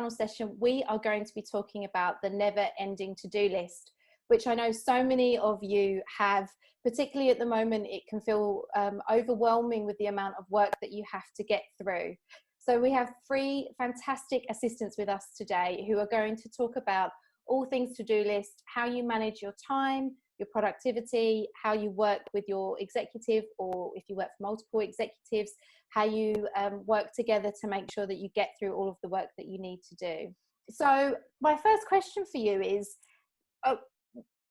panel session, we are going to be talking about the never-ending to-do list, which I know so many of you have. Particularly at the moment, it can feel overwhelming with the amount of work that you have to get through. So we have 3 fantastic assistants with us today who are going to talk about all things to-do list, how you manage your time, your productivity, how you work with your executive, or if you work for multiple executives, how you work together to make sure that you get through all of the work that you need to do. So my first question for you is,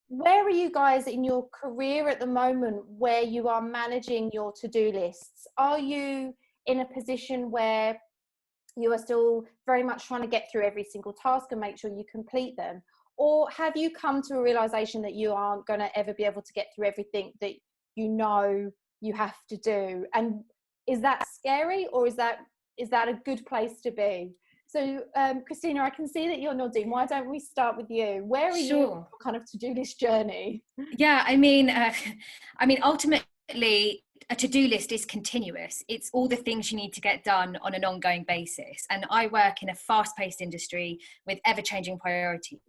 where are you guys in your career at the moment where you are managing your to-do lists? Are you in a position where you are still very much trying to get through every single task and make sure you complete them? Or have you come to a realization that you aren't going to ever be able to get through everything that you know you have to do? And is that scary, or is that a good place to be? So, Christina, I can see that you're nodding. Why don't we start with you? Where are you on your kind of to-do list journey? Yeah, I mean, ultimately, a to-do list is continuous. It's all the things you need to get done on an ongoing basis. And I work in a fast-paced industry with ever-changing priorities.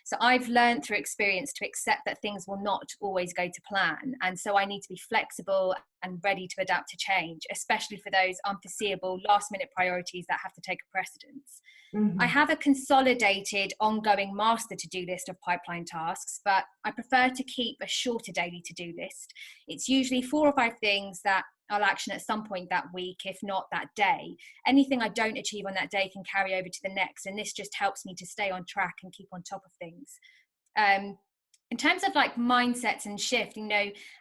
So I've learned through experience to accept that things will not always go to plan. And so I need to be flexible and ready to adapt to change, especially for those unforeseeable last-minute priorities that have to take a precedence. I have a consolidated, ongoing master to-do list of pipeline tasks, but I prefer to keep a shorter daily to-do list. It's usually 4 or 5 things that I'll action at some point that week, if not that day. Anything I don't achieve on that day can carry over to the next, and this just helps me to stay on track and keep on top of things. In terms of like mindsets and shift,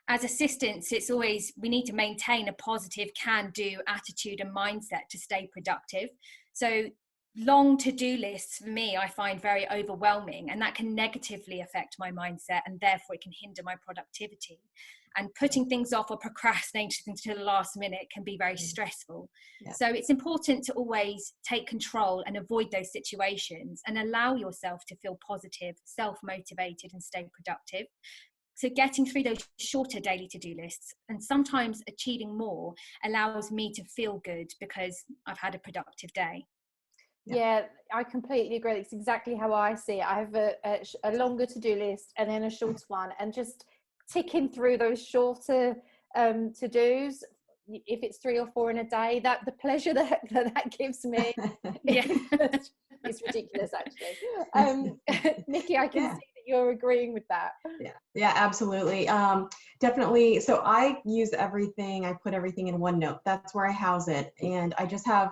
as assistants, it's always, we need to maintain a positive can-do attitude and mindset to stay productive. So long to-do lists for me, I find very overwhelming, and that can negatively affect my mindset, and therefore it can hinder my productivity. And putting things off or procrastinating until the last minute can be very stressful. Yeah. So it's important to always take control and avoid those situations and allow yourself to feel positive, self-motivated, and stay productive. So getting through those shorter daily to-do lists and sometimes achieving more allows me to feel good because I've had a productive day. Yeah, I completely agree. It's exactly how I see it. I have a longer to-do list and then a shorter one, and just ticking through those shorter to-dos, if it's 3 or 4 in a day, that the pleasure that gives me, it's ridiculous, actually. Nikki, I can see that you're agreeing with that. Yeah, absolutely. Definitely. So I use everything. I put everything in OneNote. That's where I house it, and I just have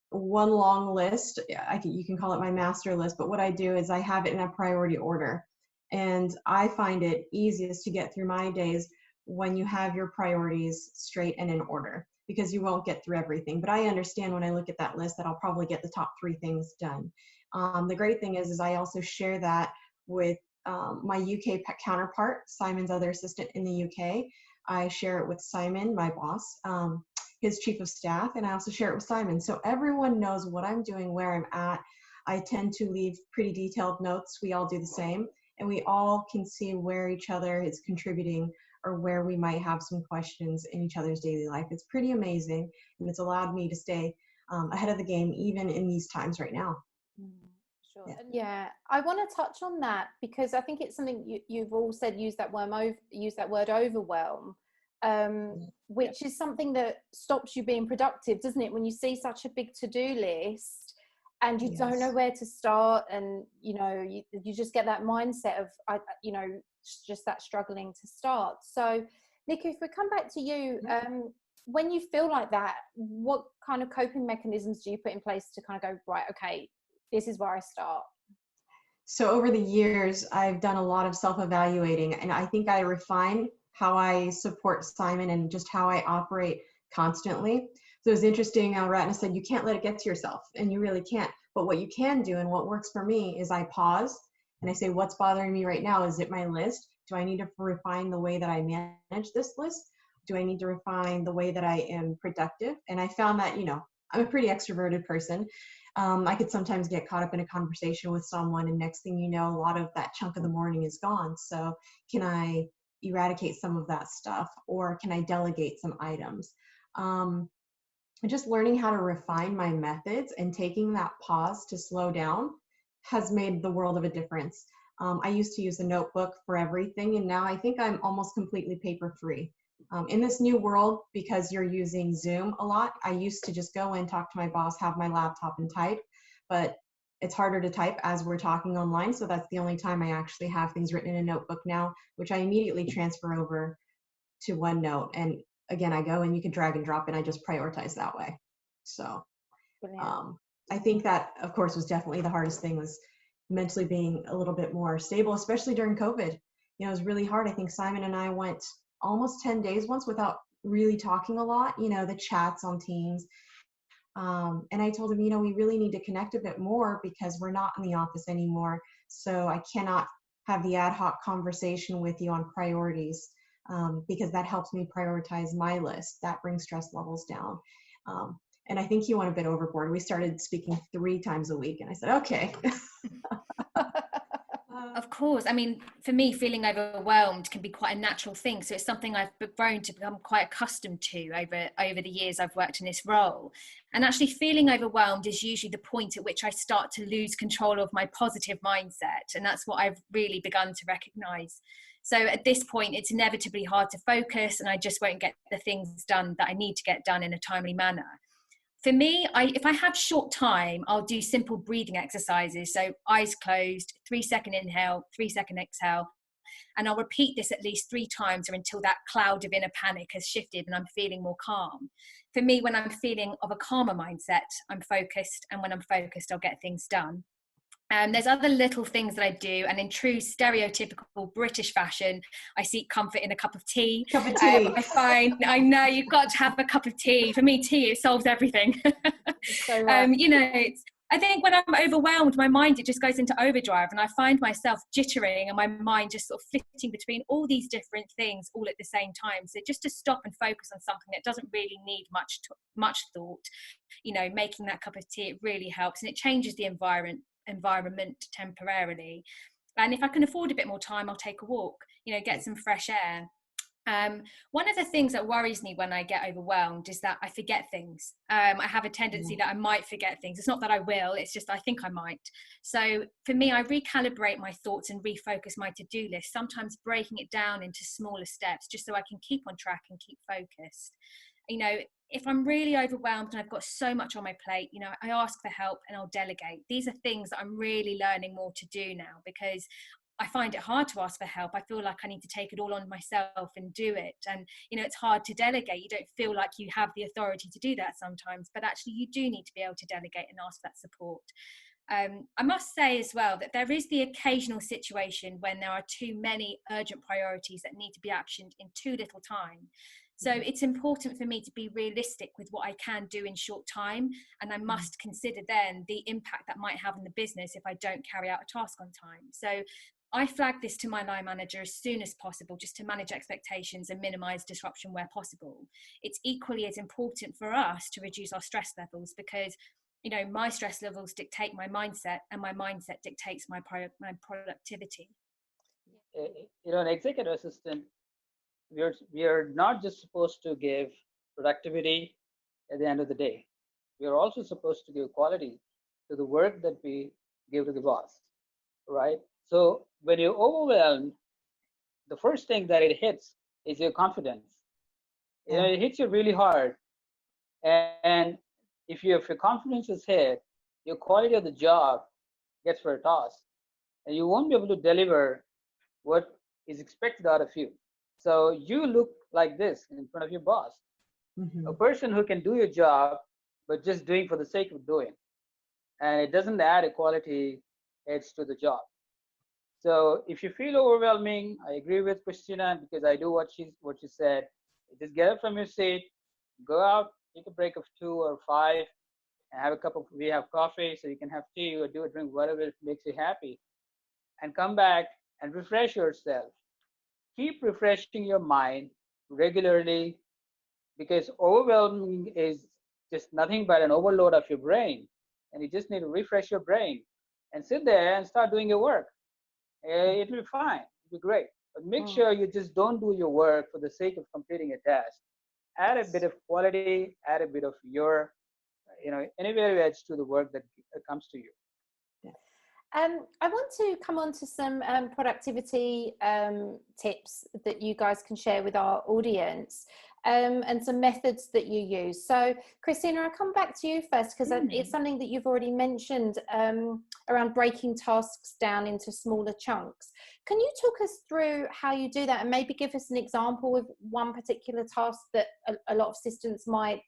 one long list. You can call it my master list, but what I do is I have it in a priority order. And I find it easiest to get through my days when you have your priorities straight and in order, because you won't get through everything. But I understand when I look at that list that I'll probably get the top 3 things done. The great thing is I also share that with my UK counterpart, Simon's other assistant in the UK. I share it with Simon, my boss, his chief of staff, and I also share it with Simon. So everyone knows what I'm doing, where I'm at. I tend to leave pretty detailed notes. We all do the same, and we all can see where each other is contributing or where we might have some questions in each other's daily life. It's pretty amazing, and it's allowed me to stay ahead of the game even in these times right now. Sure. Yeah, I want to touch on that because I think it's something you've all said, use that word overwhelm. Which is something that stops you being productive, doesn't it? When you see such a big to-do list and you don't know where to start, and you just get that mindset of just that struggling to start. So Nikki, if we come back to you, when you feel like that, what kind of coping mechanisms do you put in place to kind of go, right, okay, this is where I start? So over the years, I've done a lot of self-evaluating, and I think I refined how I support Simon and just how I operate constantly. So it was interesting, Ratna said, you can't let it get to yourself, and you really can't. But what you can do, and what works for me, is I pause and I say, what's bothering me right now? Is it my list? Do I need to refine the way that I manage this list? Do I need to refine the way that I am productive? And I found that, I'm a pretty extroverted person. I could sometimes get caught up in a conversation with someone, and next thing you know, a lot of that chunk of the morning is gone. So can I eradicate some of that stuff, or can I delegate some items? just learning how to refine my methods and taking that pause to slow down has made the world of a difference. I used to use a notebook for everything, and now I think I'm almost completely paper free. In this new world, because you're using Zoom a lot, I used to just go in, talk to my boss, have my laptop and type, but it's harder to type as we're talking online. So that's the only time I actually have things written in a notebook now, which I immediately transfer over to OneNote. And again, I go and you can drag and drop and I just prioritize that way. So I think that, of course, was definitely the hardest thing, was mentally being a little bit more stable, especially during COVID. You know, it was really hard. I think Simon and I went almost 10 days once without really talking a lot, you know, the chats on Teams. And I told him, you know, we really need to connect a bit more because we're not in the office anymore. So I cannot have the ad hoc conversation with you on priorities, because that helps me prioritize my list. That brings stress levels down. And I think he went a bit overboard. We started speaking 3 times a week, and I said, okay. Of course. I mean, for me, feeling overwhelmed can be quite a natural thing. So it's something I've grown to become quite accustomed to over the years I've worked in this role. And actually feeling overwhelmed is usually the point at which I start to lose control of my positive mindset. And that's what I've really begun to recognize. So at this point, it's inevitably hard to focus, and I just won't get the things done that I need to get done in a timely manner. For me, if I have short time, I'll do simple breathing exercises. So eyes closed, 3-second inhale, 3-second exhale. And I'll repeat this at least 3 times or until that cloud of inner panic has shifted and I'm feeling more calm. For me, when I'm feeling of a calmer mindset, I'm focused. And when I'm focused, I'll get things done. There's other little things that I do, and in true stereotypical British fashion, I seek comfort in a cup of tea. I know you've got to have a cup of tea. For me, tea, it solves everything. So right. You know, I think when I'm overwhelmed, my mind, it just goes into overdrive, and I find myself jittering and my mind just sort of flitting between all these different things all at the same time. So just to stop and focus on something that doesn't really need much thought, you know, making that cup of tea, it really helps, and it changes the environment temporarily. And if I can afford a bit more time, I'll take a walk, you know, get some fresh air. One of the things that worries me when I get overwhelmed is that I forget things. I have a tendency that I might forget things. It's not that I will, it's just I think I might. So for me, I recalibrate my thoughts and refocus my to-do list, sometimes breaking it down into smaller steps just so I can keep on track and keep focused. You know, if I'm really overwhelmed and I've got so much on my plate, you know, I ask for help and I'll delegate. These are things that I'm really learning more to do now, because I find it hard to ask for help. I feel like I need to take it all on myself and do it. And, you know, it's hard to delegate. You don't feel like you have the authority to do that sometimes, but actually you do need to be able to delegate and ask for that support. I must say as well that there is the occasional situation when there are too many urgent priorities that need to be actioned in too little time. So it's important for me to be realistic with what I can do in short time. And I must consider then the impact that might have on the business if I don't carry out a task on time. So I flag this to my line manager as soon as possible, just to manage expectations and minimize disruption where possible. It's equally as important for us to reduce our stress levels, because, you know, my stress levels dictate my mindset, and my mindset dictates my productivity. You know, an executive assistant, we are not just supposed to give productivity at the end of the day. We are also supposed to give quality to the work that we give to the boss, right? So when you're overwhelmed, the first thing that it hits is your confidence. You know, it hits you really hard. And if your confidence is hit, your quality of the job gets for a toss, and you won't be able to deliver what is expected out of you. So you look like this in front of your boss, a person who can do your job, but just doing for the sake of doing. And it doesn't add a quality edge to the job. So if you feel overwhelming, I agree with Christina, because I do what she said. Just get up from your seat, go out, take a break of 2 or 5, and have we have coffee, so you can have tea or do a drink, whatever makes you happy, and come back and refresh yourself. Keep refreshing your mind regularly, because overwhelming is just nothing but an overload of your brain, and you just need to refresh your brain and sit there and start doing your work. It will be fine. It'll be great. But make sure you just don't do your work for the sake of completing a task. add a bit of quality, add a bit of your, innovative edge to the work that comes to you. I want to come on to some productivity tips that you guys can share with our audience, and some methods that you use. So, Christina, I'll come back to you first, because it's something that you've already mentioned, around breaking tasks down into smaller chunks. Can you talk us through how you do that, and maybe give us an example of one particular task that a lot of assistants might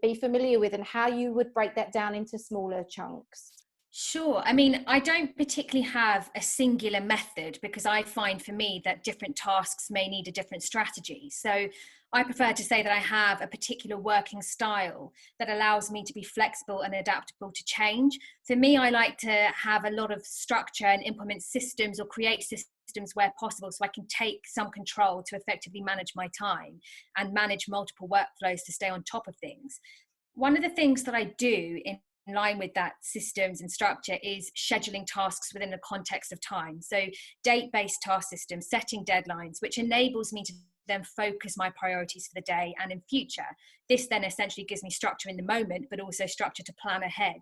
be familiar with, and how you would break that down into smaller chunks? Sure. I mean, I don't particularly have a singular method, because I find for me that different tasks may need a different strategy. So I prefer to say that I have a particular working style that allows me to be flexible and adaptable to change. For me, I like to have a lot of structure and implement systems or create systems where possible, so I can take some control to effectively manage my time and manage multiple workflows to stay on top of things. One of the things that I do in line with that systems and structure is scheduling tasks within the context of time. So date-based task systems, setting deadlines, which enables me to then focus my priorities for the day and in future. This then essentially gives me structure in the moment, but also structure to plan ahead.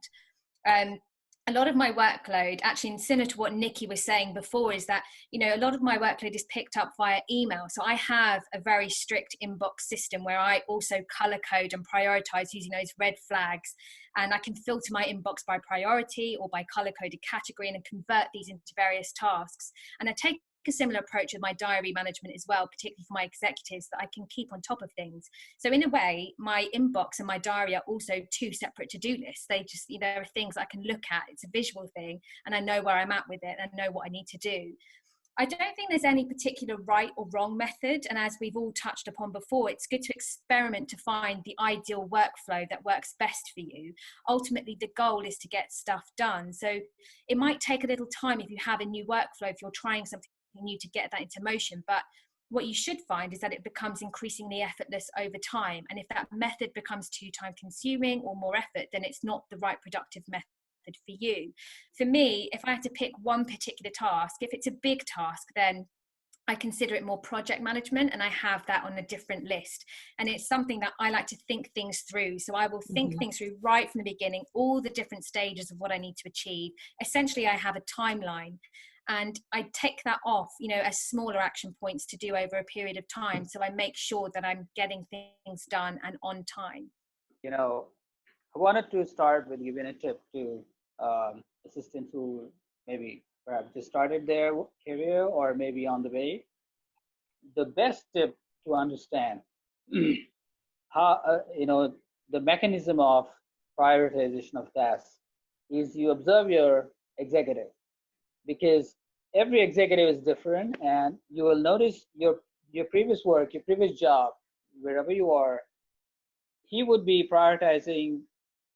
A lot of my workload, actually similar to what Nikki was saying before, is that, a lot of my workload is picked up via email. So I have a very strict inbox system where I also color code and prioritize using those red flags. And I can filter my inbox by priority or by color coded category, and then convert these into various tasks. And I take a similar approach with my diary management as well, particularly for my executives, that I can keep on top of things. So in a way, my inbox and my diary are also two separate to-do lists. They just, there are things I can look at. It's a visual thing, and I know where I'm at with it and know what I need to do. I don't think there's any particular right or wrong method. And as we've all touched upon before, it's good to experiment to find the ideal workflow that works best for you. Ultimately, the goal is to get stuff done. So it might take a little time if you have a new workflow, if you're trying something new, to get that into motion. But what you should find is that it becomes increasingly effortless over time. And if that method becomes too time consuming or more effort, then it's not the right productive method for you. For me, if I had to pick one particular task, if it's a big task, then I consider it more project management, and I have that on a different list. And it's something that I like to think things through. So I will think things through right from the beginning, all the different stages of what I need to achieve. Essentially, I have a timeline, and I take that off, as smaller action points to do over a period of time. So I make sure that I'm getting things done and on time. I wanted to start with giving a tip to assistants who maybe perhaps just started their career or maybe on the way. The best tip to understand how, the mechanism of prioritization of tasks is you observe your executive, because every executive is different, and you will notice your previous work, your previous job, wherever you are, he would be prioritizing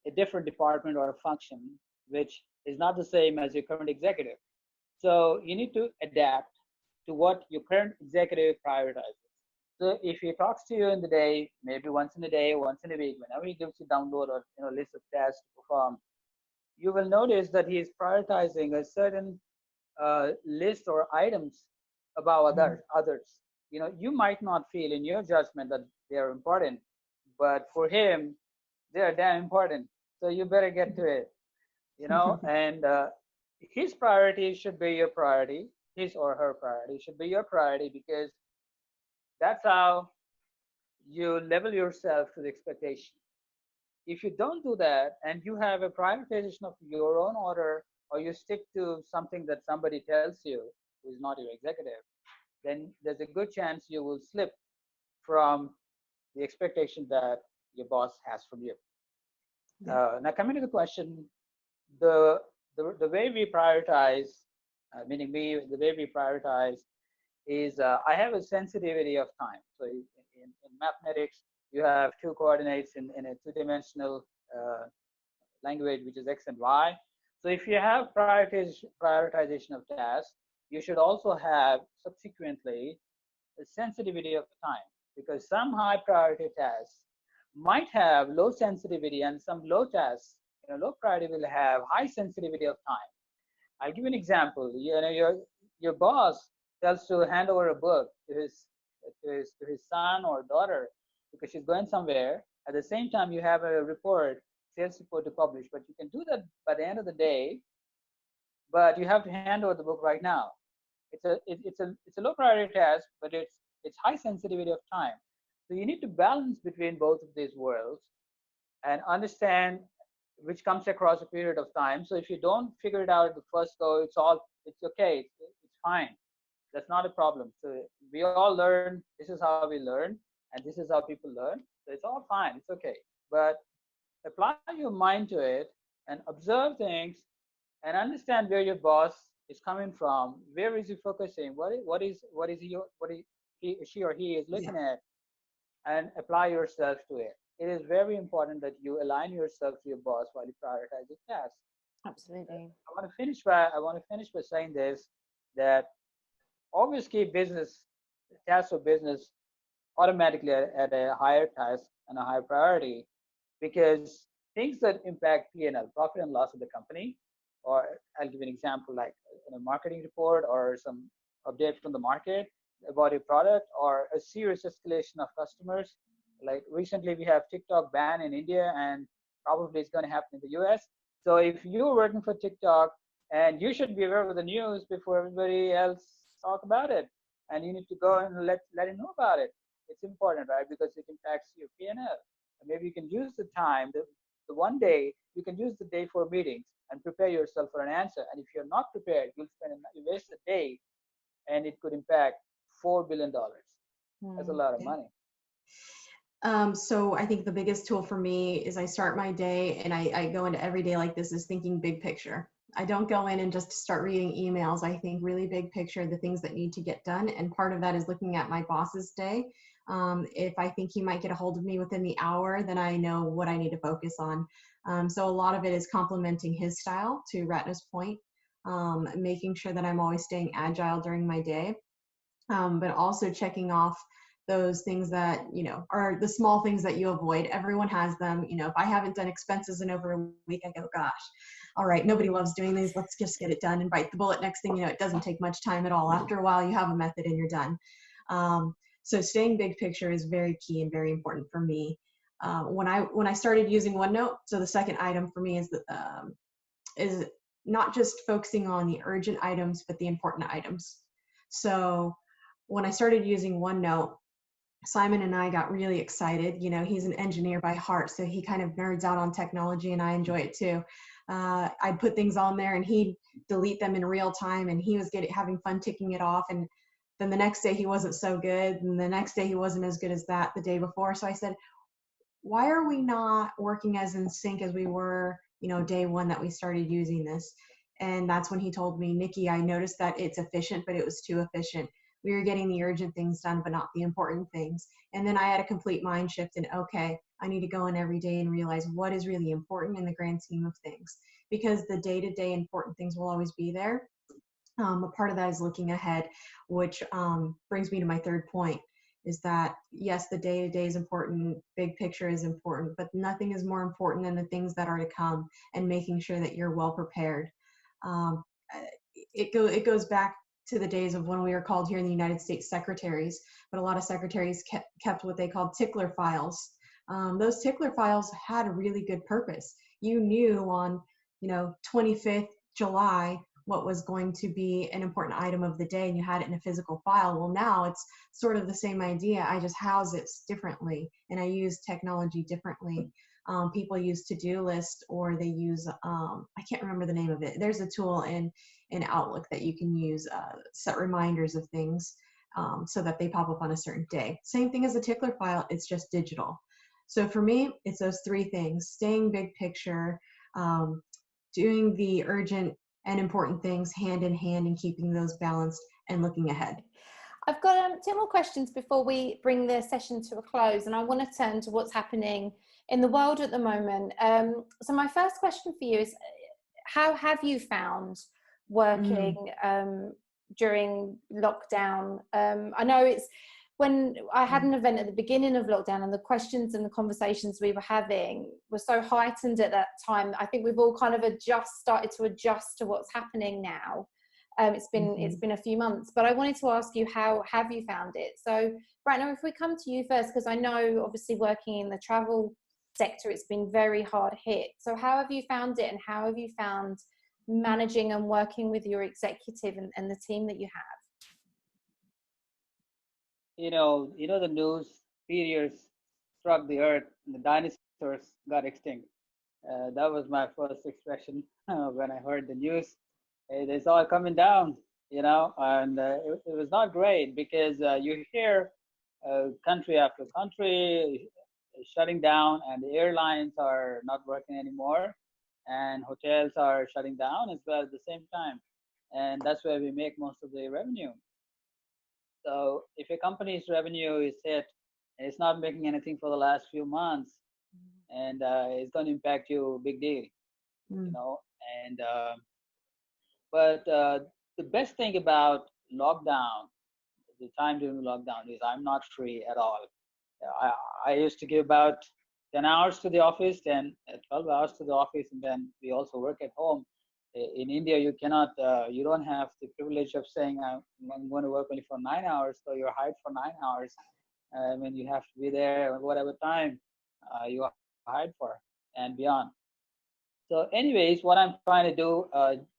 a different department or a function, which is not the same as your current executive. So you need to adapt to what your current executive prioritizes. So if he talks to you in the day, maybe once in a day, once in a week, whenever he gives you download or list of tasks to perform, you will notice that he is prioritizing a certain list or items above others. You might not feel in your judgment that they are important, but for him, they are damn important. So you better get to it, and his priority should be your priority. His or her priority should be your priority, because that's how you level yourself to the expectation. If you don't do that, and you have a prioritization of your own order, or you stick to something that somebody tells you who is not your executive, then there's a good chance you will slip from the expectation that your boss has from you. Now, coming to the question, the way we prioritize, meaning me, the way we prioritize is I have a sensitivity of time. So in mathematics, you have two coordinates in a two-dimensional language, which is x and y. So if you have prioritization of tasks, you should also have subsequently a sensitivity of time, because some high priority tasks might have low sensitivity, and some low tasks, low priority, will have high sensitivity of time. I'll give you an example. Your boss tells to hand over a book to his son or daughter. because she's going somewhere. At the same time, you have a report, sales report to publish, but you can do that by the end of the day. But you have to hand over the book right now. It's a low priority task, but it's high sensitivity of time. So you need to balance between both of these worlds and understand which comes across a period of time. So if you don't figure it out at the first go, it's okay, it's fine. That's not a problem. So we all learn. This is how we learn, and this is how people learn. So it's all fine. It's okay. But apply your mind to it and observe things and understand where your boss is coming from. Where is he focusing? What is she or he is looking at, and apply yourself to it. It is very important that you align yourself to your boss while you prioritize your tasks. Absolutely. I want to finish by saying this, that always keep business tasks of business automatically at a higher task and a higher priority, because things that impact P&L, profit and loss of the company, or I'll give an example like a marketing report or some update from the market about a product, or a serious escalation of customers. Like recently we have TikTok ban in India, and probably it's going to happen in the US. So if you're working for TikTok, and you should be aware of the news before everybody else talk about it, and you need to go and let him know about it. It's important, right? Because it impacts your P&L. And maybe you can use the time, the one day, you can use the day for meetings and prepare yourself for an answer. And if you're not prepared, you waste a day, and it could impact $4 billion. That's a lot of money. So I think the biggest tool for me is I start my day, and I go into every day like this, is thinking big picture. I don't go in and just start reading emails. I think really big picture, the things that need to get done. And part of that is looking at my boss's day. If I think he might get a hold of me within the hour, then I know what I need to focus on. So a lot of it is complementing his style, to Ratna's point, making sure that I'm always staying agile during my day, but also checking off those things that, are the small things that you avoid. Everyone has them. If I haven't done expenses in over a week, I go, gosh, all right, nobody loves doing these. Let's just get it done and bite the bullet. Next thing you know, it doesn't take much time at all. After a while, you have a method and you're done. So staying big picture is very key and very important for me. When I started using OneNote, so the second item for me is not just focusing on the urgent items, but the important items. So when I started using OneNote, Simon and I got really excited. He's an engineer by heart, so he kind of nerds out on technology, and I enjoy it too. I'd put things on there, and he'd delete them in real time, and he was having fun ticking it off. And then the next day he wasn't so good, and the next day he wasn't as good as that the day before. So I said, why are we not working as in sync as we were, day one that we started using this? And that's when he told me, Nikki, I noticed that it's efficient, but it was too efficient. We were getting the urgent things done, but not the important things. And then I had a complete mind shift, and okay, I need to go in every day and realize what is really important in the grand scheme of things, because the day-to-day important things will always be there. A part of that is looking ahead, which brings me to my third point, is that yes, the day-to-day is important, big picture is important, but nothing is more important than the things that are to come, and making sure that you're well prepared. It goes back to the days of when we were called here in the United States secretaries, but a lot of secretaries kept what they called tickler files. Those tickler files had a really good purpose. You knew on 25th July what was going to be an important item of the day, and you had it in a physical file. Well, now it's sort of the same idea. I just house it differently, and I use technology differently. People use to-do list, or they use, I can't remember the name of it. There's a tool in Outlook that you can use, set reminders of things so that they pop up on a certain day. Same thing as a tickler file, it's just digital. So for me, it's those three things: staying big picture, doing the urgent and important things hand in hand, and keeping those balanced, and looking ahead. I've got 2 more questions before we bring the session to a close, and I want to turn to what's happening in the world at the moment. So my first question for you is, how have you found working during lockdown? I know it's when I had an event at the beginning of lockdown, and the questions and the conversations we were having were so heightened at that time. I think we've all kind of started to adjust to what's happening now. It's been a few months, but I wanted to ask you, how have you found it? So Ratna, if we come to you first, because I know obviously working in the travel sector, it's been very hard hit. So how have you found it, and how have you found managing and working with your executive and the team that you have? The news meteors struck the earth and the dinosaurs got extinct. That was my first expression when I heard the news. It's all coming down, and it was not great because you hear country after country shutting down, and the airlines are not working anymore, and hotels are shutting down as well at the same time. And that's where we make most of the revenue. So if a company's revenue is hit and it's not making anything for the last few months, and it's going to impact you big deal, And but the best thing about lockdown, the time during lockdown, is I'm not free at all. I used to give about 10 hours to the office, 12 hours to the office, and then we also work at home. In India, you cannot, you don't have the privilege of saying I'm going to work only for 9 hours, so you're hired for 9 hours. I mean, you have to be there whatever time you are hired for and beyond. So anyways, what I'm trying to do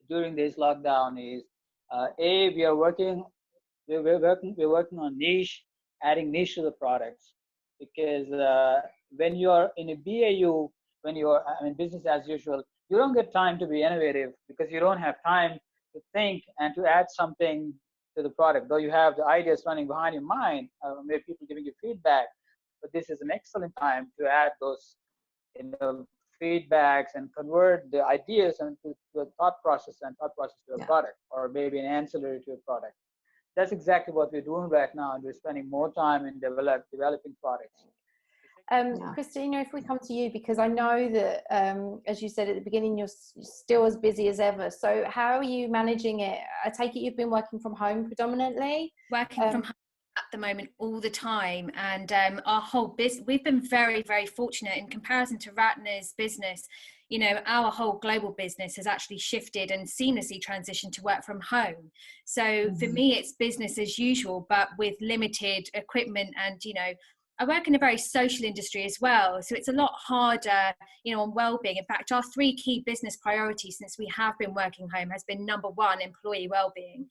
during this lockdown is, we're working on niche, adding niche to the products, because when you're in a BAU, business as usual, you don't get time to be innovative because you don't have time to think and to add something to the product. Though you have the ideas running behind your mind, maybe people giving you feedback, but this is an excellent time to add those feedbacks and convert the ideas into a thought process to a product, or maybe an ancillary to a product. That's exactly what we're doing right now, and we're spending more time in developing products. Christina, if we come to you, because I know that, as you said at the beginning, you're still as busy as ever. So how are you managing it? I take it you've been working from home predominantly? Working from home at the moment all the time, and our whole business, we've been very, very fortunate in comparison to Ratna's business. Our whole global business has actually shifted and seamlessly transitioned to work from home. So for me, it's business as usual, but with limited equipment. And I work in a very social industry as well, so it's a lot harder, on well-being. In fact, our 3 key business priorities since we have been working home has been: number 1, employee well-being;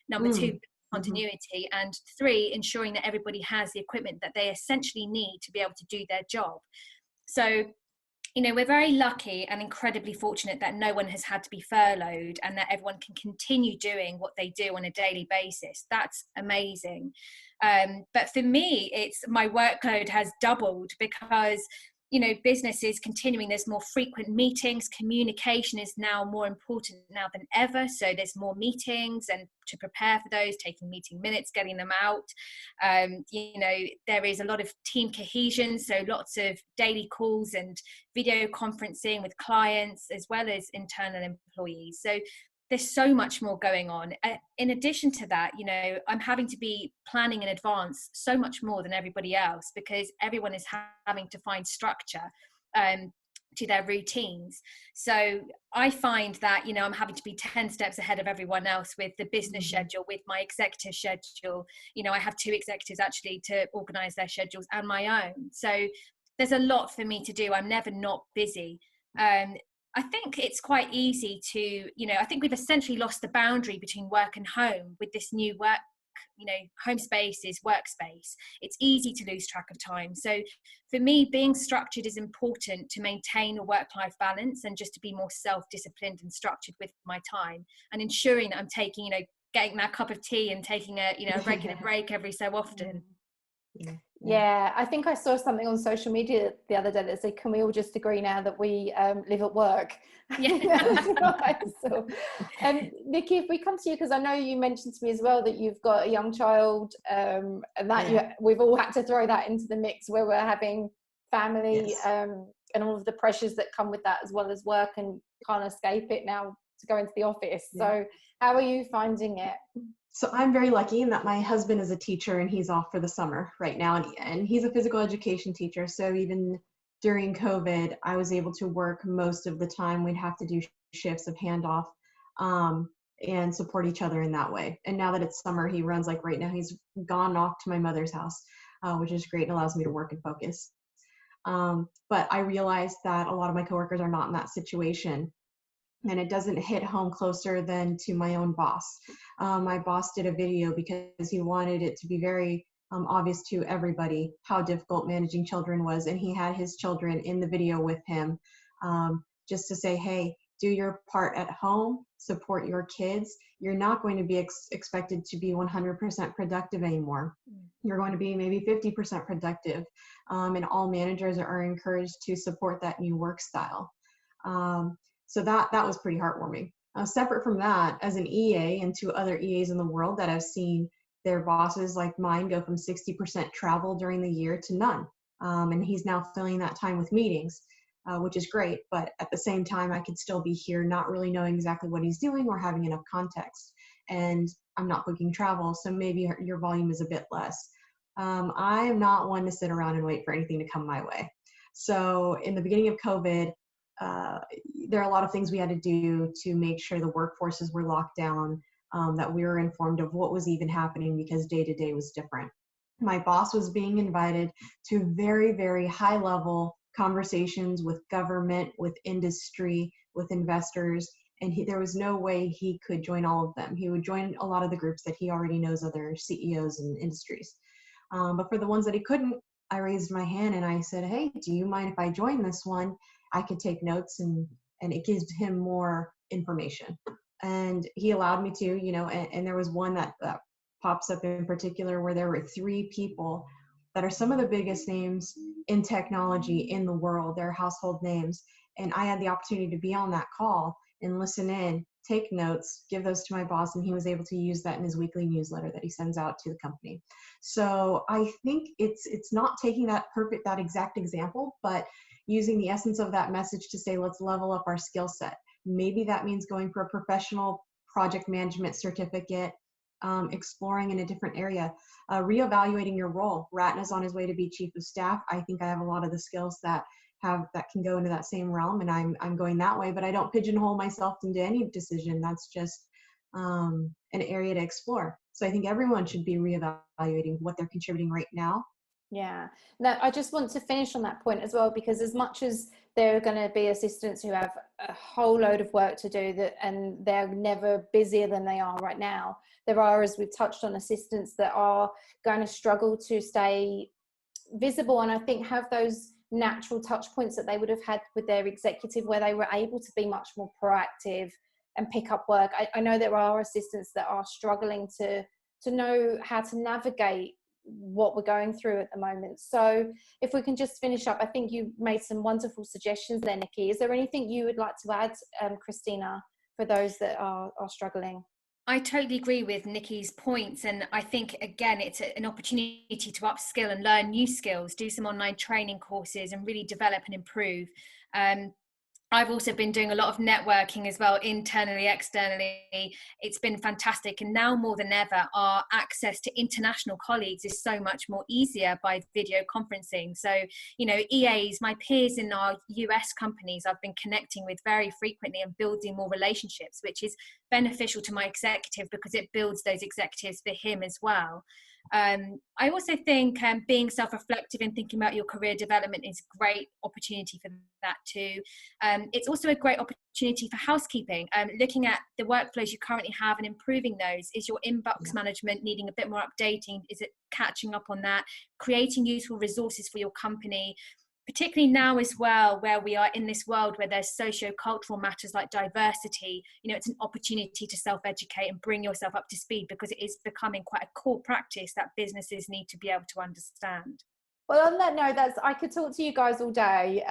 number 2, continuity; and 3, ensuring that everybody has the equipment that they essentially need to be able to do their job. So we're very lucky and incredibly fortunate that no one has had to be furloughed, and that everyone can continue doing what they do on a daily basis. That's amazing. But for me, my workload has doubled because business is continuing. There's more frequent meetings. Communication is now more important now than ever. So there's more meetings, and to prepare for those, taking meeting minutes, getting them out. There is a lot of team cohesion. So lots of daily calls and video conferencing with clients as well as internal employees. So there's so much more going on. In addition to that, I'm having to be planning in advance so much more than everybody else, because everyone is having to find structure to their routines. So I find that, I'm having to be 10 steps ahead of everyone else with the business schedule, with my executive schedule. I have 2 executives actually to organize their schedules, and my own. So there's a lot for me to do. I'm never not busy. I think it's quite easy to, I think we've essentially lost the boundary between work and home with this new work, home space is workspace. It's easy to lose track of time. So for me, being structured is important to maintain a work-life balance, and just to be more self-disciplined and structured with my time, and ensuring that I'm taking, getting that cup of tea and taking a, a regular break every so often. Yeah, I think I saw something on social media the other day that said, can we all just agree now that we live at work? Yeah. So, Nikki, if we come to you, because I know you mentioned to me as well that you've got a young child, and that we've all had to throw that into the mix, where we're having family and all of the pressures that come with that, as well as work, and can't escape it now to go into the office. So how are you finding it? So I'm very lucky in that my husband is a teacher, and he's off for the summer right now, and he's a physical education teacher. So even during COVID, I was able to work most of the time. We'd have to do shifts of handoff. and support each other in that way. And now that it's summer, he runs, like right now, he's gone off to my mother's house, which is great and allows me to work and focus. But I realized that a lot of my coworkers are not in that situation. And it doesn't hit home closer than to my own boss. My boss did a video because he wanted it to be very obvious to everybody how difficult managing children was. And he had his children in the video with him, just to say, hey, do your part at home, support your kids. You're not going to be expected to be 100% productive anymore. You're going to be maybe 50% productive. And all managers are encouraged to support that new work style. So that was pretty heartwarming. Separate from that, as an EA and to other EAs in the world that have seen their bosses like mine go from 60% travel during the year to none. And he's now filling that time with meetings, which is great. But at the same time, I could still be here not really knowing exactly what he's doing or having enough context. And I'm not booking travel, so maybe your volume is a bit less. I am not one to sit around and wait for anything to come my way. So in the beginning of COVID, there are a lot of things we had to do to make sure the workforces were locked down, that we were informed of what was even happening because day to day was different. My boss was being invited to very, very high level conversations with government, with industry, with investors, and there was no way he could join all of them. He would join a lot of the groups that he already knows other CEOs and industries. But for the ones that he couldn't, I raised my hand and I said, hey, do you mind if I join this one? I could take notes and it gives him more information. And he allowed me to, and there was one that pops up in particular where there were 3 people that are some of the biggest names in technology in the world. They're household names. And I had the opportunity to be on that call and listen in, take notes, give those to my boss, and he was able to use that in his weekly newsletter that he sends out to the company. So I think it's not taking that exact example, but using the essence of that message to say, let's level up our skill set. Maybe that means going for a professional project management certificate, exploring in a different area, reevaluating your role. Ratna's on his way to be chief of staff. I think I have a lot of the skills that can go into that same realm, and I'm going that way, but I don't pigeonhole myself into any decision. That's just an area to explore. So I think everyone should be reevaluating what they're contributing right now. Yeah, now I just want to finish on that point as well, because as much as there are going to be assistants who have a whole load of work to do and they're never busier than they are right now, there are, as we've touched on, assistants that are going to struggle to stay visible and I think have those natural touch points that they would have had with their executive where they were able to be much more proactive and pick up work. I know there are assistants that are struggling to know how to navigate what we're going through at the moment. So if we can just finish up, I think you made some wonderful suggestions there, Nikki. Is there anything you would like to add, Christina, for those that are struggling? I totally agree with Nikki's points, and I think again it's an opportunity to upskill and learn new skills, do some online training courses and really develop and improve. I've also been doing a lot of networking as well, internally, externally. It's been fantastic. And now more than ever, our access to international colleagues is so much more easier by video conferencing. So, EAs, my peers in our US companies, I've been connecting with very frequently and building more relationships, which is beneficial to my executive because it builds those executives for him as well. I also think being self-reflective and thinking about your career development is a great opportunity for that too. It's also a great opportunity for housekeeping, looking at the workflows you currently have and improving those. Is your inbox management needing a bit more updating? Is it catching up on that? Creating useful resources for your company, particularly now as well, where we are in this world where there's socio-cultural matters like diversity. It's an opportunity to self-educate and bring yourself up to speed because it is becoming quite a core practice that businesses need to be able to understand. Well, on that note, I could talk to you guys all day,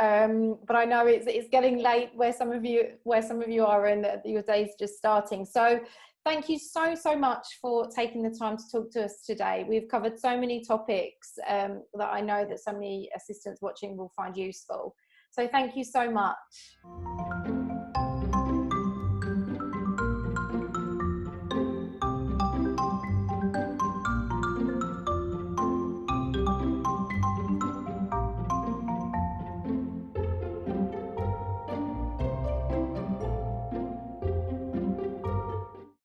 but I know it's getting late where some of you are and your day's just starting. So thank you so much for taking the time to talk to us today. We've covered so many topics that I know that so many assistants watching will find useful. So thank you so much.